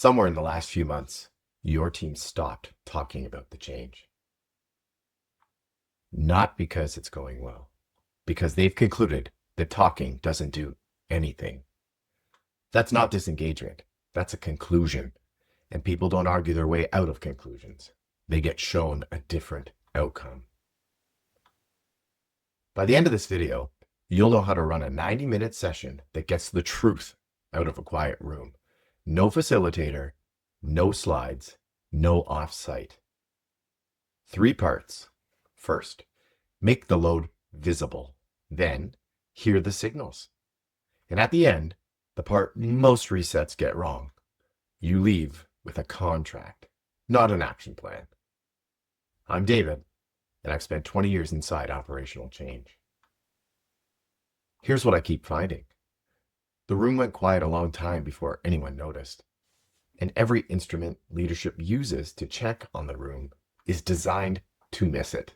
Somewhere in the last few months, your team stopped talking about the change. Not because it's going well, because they've concluded that talking doesn't do anything. That's not disengagement. That's a conclusion. And people don't argue their way out of conclusions. They get shown a different outcome. By the end of this video, you'll know how to run a 90-minute session that gets the truth out of a quiet room. No facilitator, no slides, no offsite. 3 parts. First, make the load visible. Then, hear the signals. And at the end, the part most resets get wrong. You leave with a contract, not an action plan. I'm David, and I've spent 20 years inside operational change. Here's what I keep finding. The room went quiet a long time before anyone noticed. And every instrument leadership uses to check on the room is designed to miss it.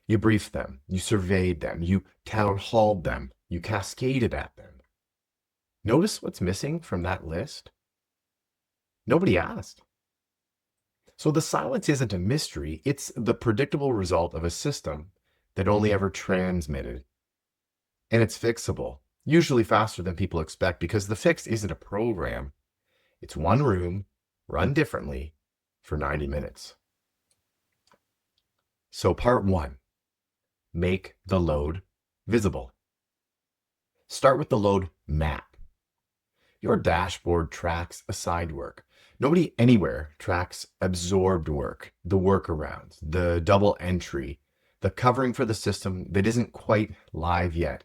You briefed them, you surveyed them, you town halled them, you cascaded at them. Notice what's missing from that list? Nobody asked. So the silence isn't a mystery, it's the predictable result of a system that only ever transmitted. And it's fixable, usually faster than people expect, because the fix isn't a program. It's one room, run differently, for 90 minutes. So part 1, make the load visible. Start with the load map. Your dashboard tracks assigned work. Nobody anywhere tracks absorbed work, the workarounds, the double entry, the covering for the system that isn't quite live yet,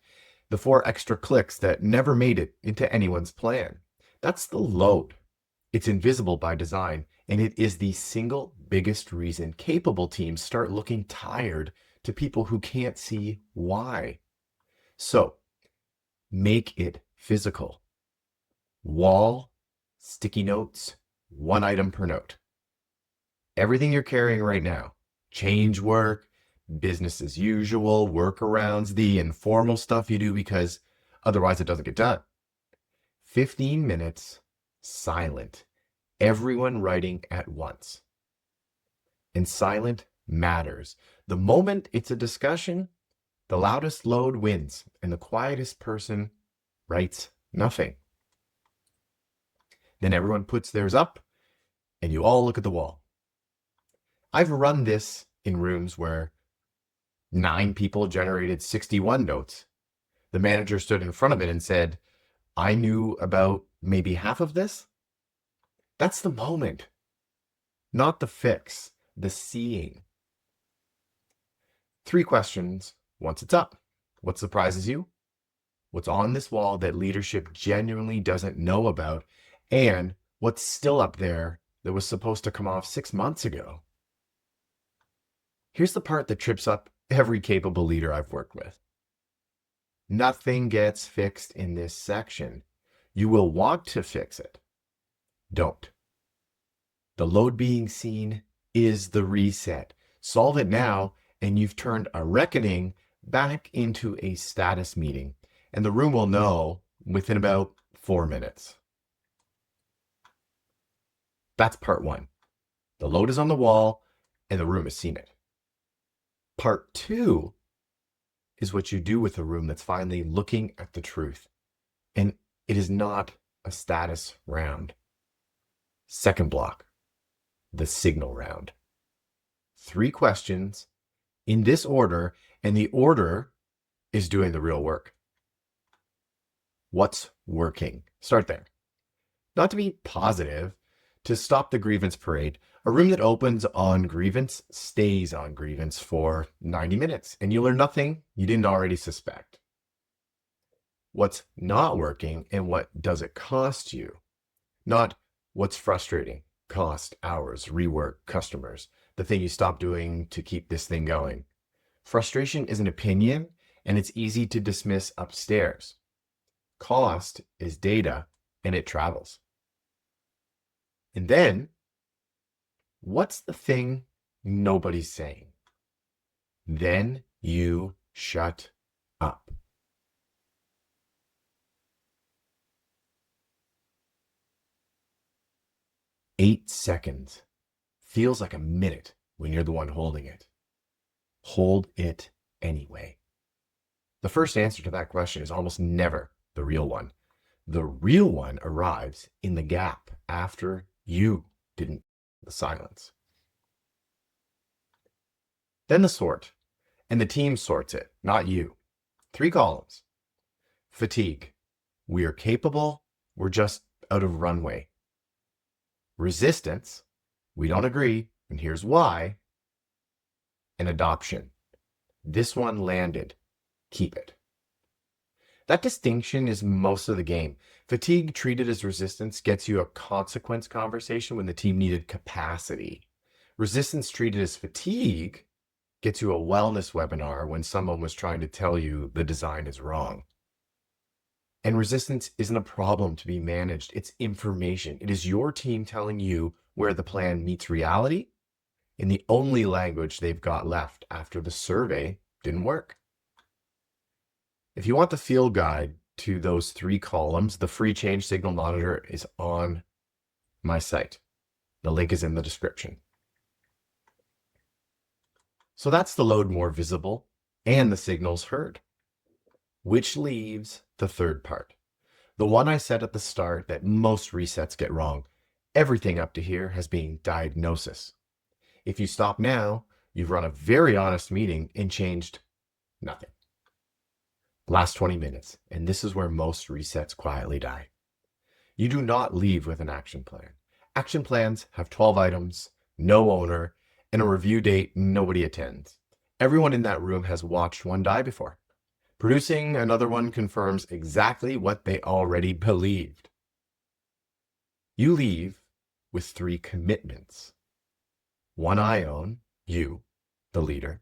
the 4 extra clicks that never made it into anyone's plan. That's the load. It's invisible by design, and it is the single biggest reason capable teams start looking tired to people who can't see why. So, make it physical. Wall, sticky notes, 1 item per note. Everything you're carrying right now, change work, business as usual, workarounds, the informal stuff you do because otherwise it doesn't get done. 15 minutes, silent. Everyone writing at once. And silent matters. The moment it's a discussion, the loudest load wins, and the quietest person writes nothing. Then everyone puts theirs up, and you all look at the wall. I've run this in rooms where 9 people generated 61 notes. The manager stood in front of it and said, I knew about maybe half of this. That's the moment, not the fix, the seeing. 3 questions once it's up. What surprises you? What's on this wall that leadership genuinely doesn't know about? And what's still up there that was supposed to come off 6 months ago? Here's the part that trips up every capable leader I've worked with. Nothing gets fixed in this section. You will want to fix it. Don't. The load being seen is the reset. Solve it now, and you've turned a reckoning back into a status meeting, and the room will know within about 4 minutes. That's part 1. The load is on the wall, and the room has seen it. Part 2 is what you do with a room that's finally looking at the truth. And it is not a status round. Second block, the signal round. 3 questions in this order, and the order is doing the real work. What's working? Start there. Not to be positive, to stop the grievance parade. A room that opens on grievance stays on grievance for 90 minutes, and you learn nothing you didn't already suspect. What's not working and what does it cost you? Not what's frustrating, cost, hours, rework, customers, the thing you stop doing to keep this thing going. Frustration is an opinion, and it's easy to dismiss upstairs. Cost is data, and it travels. And then, what's the thing nobody's saying? Then you shut up. 8 seconds feels like a minute when you're the one holding it. Hold it anyway. The first answer to that question is almost never the real one. The real one arrives in the gap after you didn't the silence. Then the sort, and the team sorts it, not you. 3 columns. Fatigue. We are capable, we're just out of runway. Resistance. We don't agree, and here's why. And adoption. This one landed. Keep it. That distinction is most of the game. Fatigue treated as resistance gets you a consequence conversation when the team needed capacity. Resistance treated as fatigue gets you a wellness webinar when someone was trying to tell you the design is wrong. And resistance isn't a problem to be managed. It's information. It is your team telling you where the plan meets reality in the only language they've got left after the survey didn't work. If you want the field guide to those 3 columns, the free change signal monitor is on my site. The link is in the description. So that's the load more visible and the signals heard, which leaves the third part. The one I said at the start that most resets get wrong. Everything up to here has been diagnosis. If you stop now, you've run a very honest meeting and changed nothing. Last 20 minutes, and this is where most resets quietly die. You do not leave with an action plan. Action plans have 12 items, no owner, and a review date nobody attends. Everyone in that room has watched one die before. Producing another one confirms exactly what they already believed. You leave with 3 commitments. One I own, you, the leader.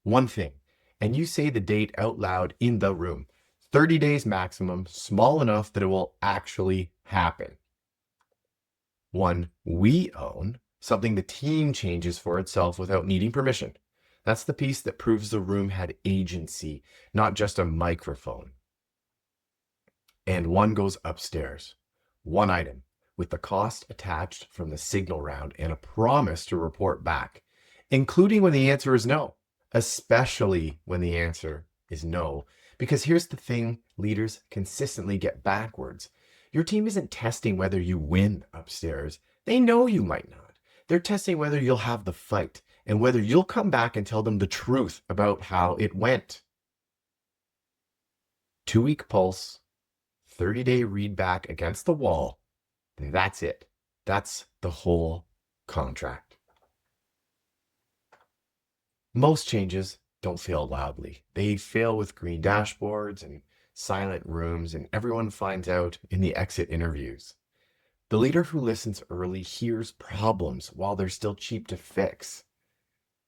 One thing, and you say the date out loud in the room. 30 days maximum, small enough that it will actually happen. One we own, something the team changes for itself without needing permission. That's the piece that proves the room had agency, not just a microphone. And one goes upstairs. One item, with the cost attached from the signal round and a promise to report back, including when the answer is no, especially when the answer is no. Because here's the thing leaders consistently get backwards. Your team isn't testing whether you win upstairs. They know you might not. They're testing whether you'll have the fight and whether you'll come back and tell them the truth about how it went. 2-week pulse, 30-day read back against the wall. That's it. That's the whole contract. Most changes don't fail loudly. They fail with green dashboards and silent rooms, and everyone finds out in the exit interviews. The leader who listens early hears problems while they're still cheap to fix.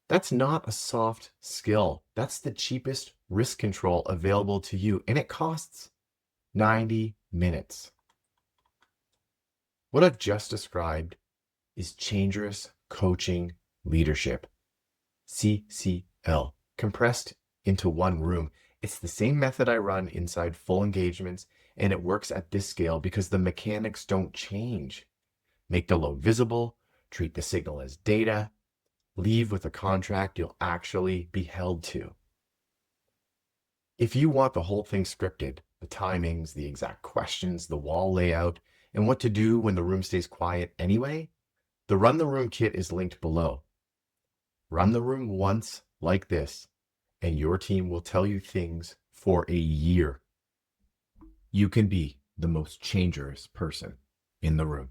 That's not a soft skill. That's the cheapest risk control available to you, and it costs 90 minutes. What I've just described is Changerous Coaching Leadership, CCL, compressed into one room. It's the same method I run inside full engagements, and it works at this scale because the mechanics don't change. Make the load visible, treat the signal as data, leave with a contract you'll actually be held to. If you want the whole thing scripted, the timings, the exact questions, the wall layout, and what to do when the room stays quiet anyway, the Run the Room kit is linked below. Run the room once like this, and your team will tell you things for a year. You can be the most changerous person in the room.